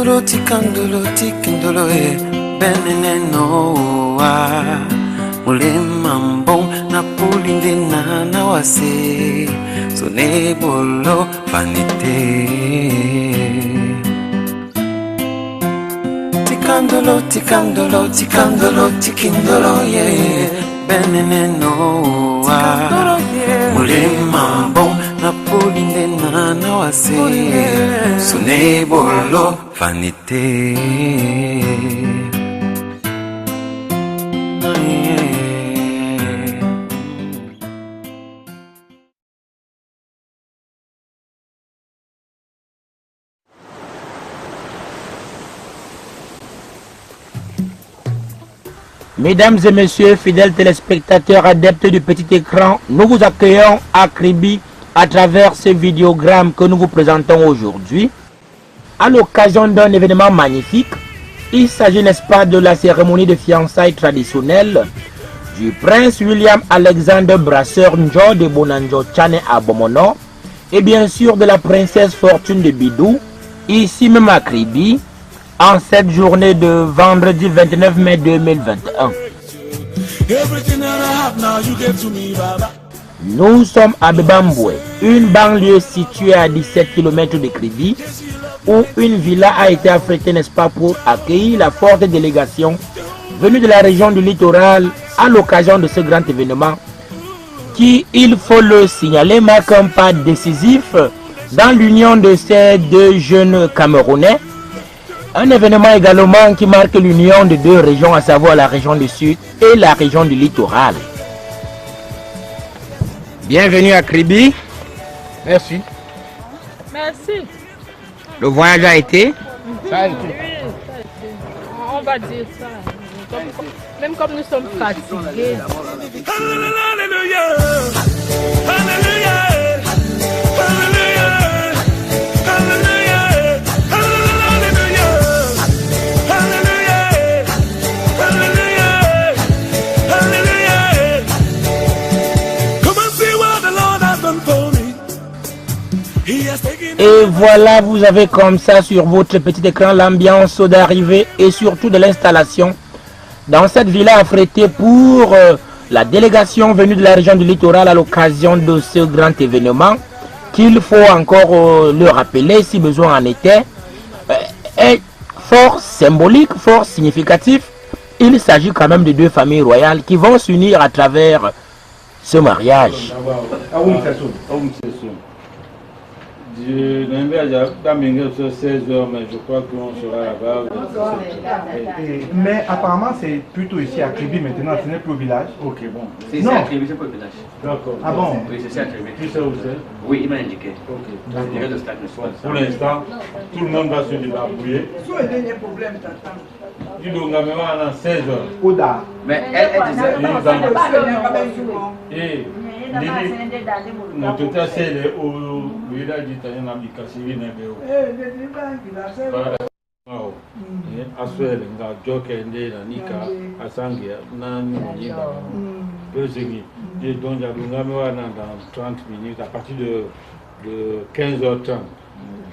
Tikandolo, tikandolo, tikandolo, benene noa. Mulemambo na pulinde na wase. Sonebolo vanite. Tikandolo, tikandolo, tikandolo, tikindolo, benene noa. Mulemambo na pulinde na wase. Sonebolo vanite. Mesdames et messieurs, fidèles téléspectateurs adeptes du petit écran, nous vous accueillons à Kribi à travers ce vidéogramme que nous vous présentons aujourd'hui. À l'occasion d'un événement magnifique, il s'agit, n'est-ce pas, de la cérémonie de fiançailles traditionnelle du prince William Alexander Brasseur Njo de Bonanjo Tchane à Bomono et bien sûr de la princesse Fortune de Bidou, ici même à Kribi, en cette journée de vendredi 29 mai 2021. Nous sommes à Bebamboué, une banlieue située à 17 km de Kribi, où une villa a été affrétée, n'est-ce pas, pour accueillir la forte délégation venue de la région du littoral à l'occasion de ce grand événement qui, il faut le signaler, marque un pas décisif dans l'union de ces deux jeunes Camerounais. Un événement également qui marque l'union de deux régions, à savoir la région du Sud et la région du littoral. Bienvenue à Kribi. Merci. Merci. Le voyage a été? Ça a été. Oui, ça a été. On va dire ça. Même comme nous sommes fatigués. Alléluia. Alléluia. Et voilà, vous avez comme ça sur votre petit écran l'ambiance d'arrivée et surtout de l'installation dans cette villa affrétée pour la délégation venue de la région du littoral à l'occasion de ce grand événement qu'il faut encore le rappeler si besoin en était, est fort symbolique, fort significatif. Il s'agit quand même de deux familles royales qui vont s'unir à travers ce mariage. Je n'aimerais pas m'engager sur 16 heures, mais je crois qu'on sera là-bas. Mais apparemment, c'est plutôt ici à Kribi maintenant, ce n'est plus au village. Ok, bon. C'est ici à Kribi, c'est pas le village. D'accord. Ah bon? Oui, c'est ici à Kribi. Tu sais où c'est? Oui, il m'a indiqué. Ok. Il y a le stade de soir. Pour l'instant, tout le monde va se débarbouiller. Sur le dernier problème, t'attends. Tu dois même à 16 heures. Oda. Mais elle disait. Et nous tout à fait au village italien à Bicassi. Aswele nga joke ndela nika asange na nyimba bezegi et donc j'avais dans 30 minutes à partir de 15h30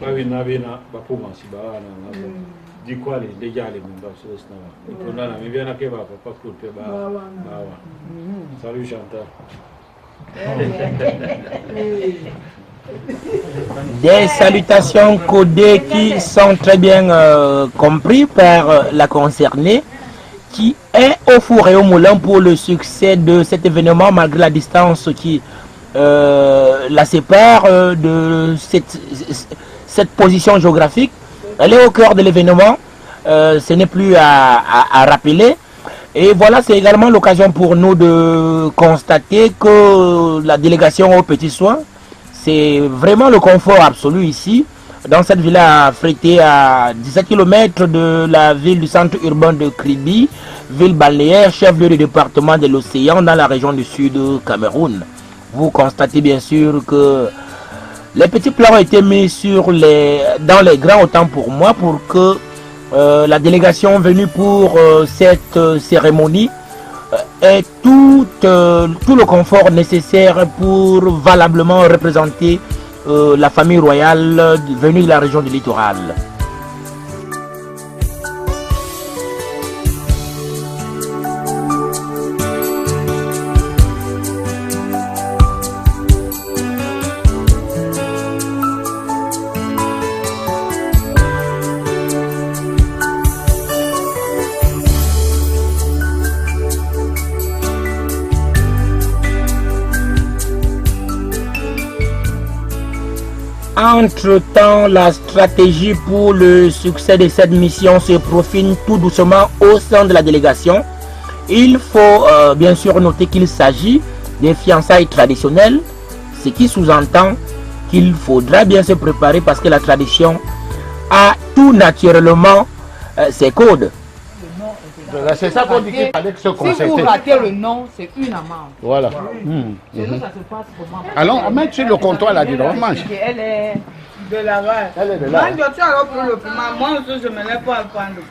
là il n'avait pas pour si ba na di quoi les déjà les membres sur ce et qu'on a mais bien que va pas pour te ba salut Chantal. Des salutations codées qui sont très bien compris par la concernée qui est au four et au moulin pour le succès de cet événement malgré la distance qui la sépare de cette position géographique. Elle est au cœur de l'événement, ce n'est plus à rappeler. Et voilà, c'est également l'occasion pour nous de constater que la délégation aux petits soins, c'est vraiment le confort absolu ici, dans cette villa affrétée à 17 km de la ville du centre urbain de Kribi, ville balnéaire, chef-lieu du département de l'Océan dans la région du sud Cameroun. Vous constatez bien sûr que les petits plats ont été mis dans les grands autant pour moi pour que la délégation venue pour cette cérémonie ait tout le confort nécessaire pour valablement représenter la famille royale venue de la région du littoral. Entre-temps, la stratégie pour le succès de cette mission se profile tout doucement au sein de la délégation. Il faut bien sûr noter qu'il s'agit des fiançailles traditionnelles, ce qui sous-entend qu'il faudra bien se préparer parce que la tradition a tout naturellement ses codes. C'est ça qu'on dit qu'il fallait se Si concerter. vous ratez le nom, c'est une amende. Voilà. Chez nous, ça se passe comment? Allons, on met sur le comptoir là, on mange. Elle est de la rage. Elle est de là. Moi, je suis alors pour le piment. Moi aussi, je me lève pour apprendre.